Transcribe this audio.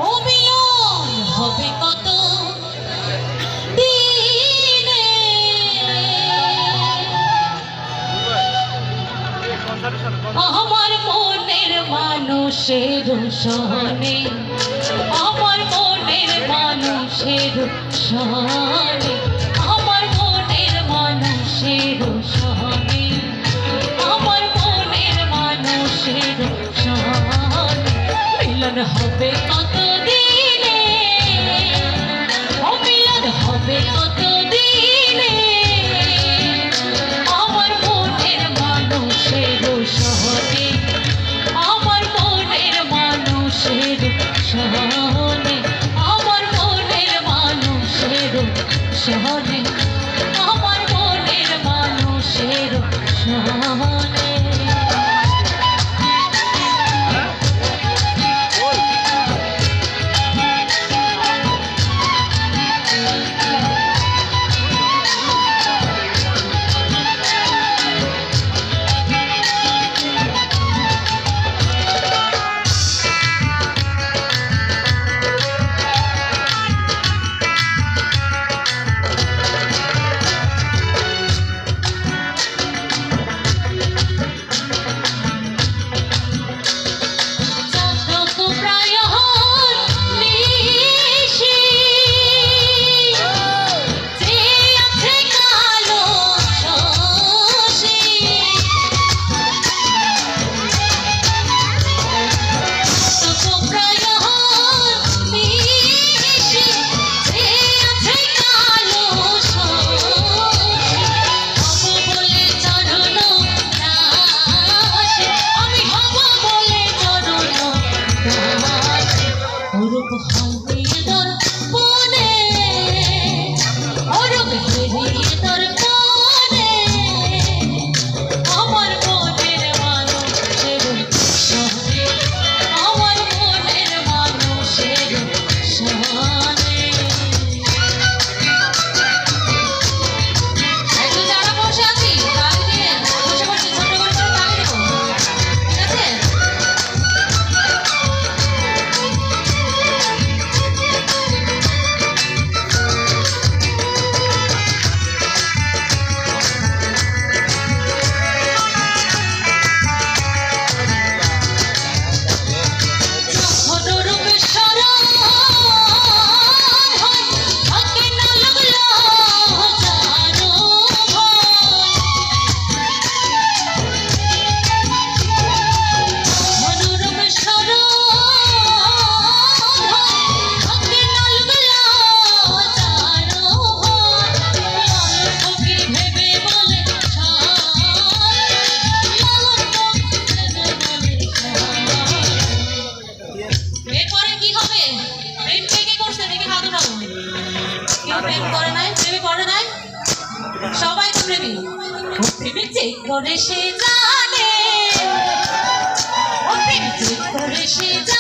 অবিলন হবে কত দিনে, আমার মনের মানুষের সনে, আমার মনের মানুষের সনে, আমার মনের মানুষের সনে, আমার মনের মানুষের সনে মিলন হবে কত দিনে, মিলন হবে কত দিনে, আমার মনের মানুষের সনে, আমার মনের মানুষের সনে, আমার মনের মানুষের সনে, আমার মনের মানুষের সনে। সবাই তো প্রেমী, প্রেমিক যে করে সে জানে, প্রেমিক যে করে সে জানে।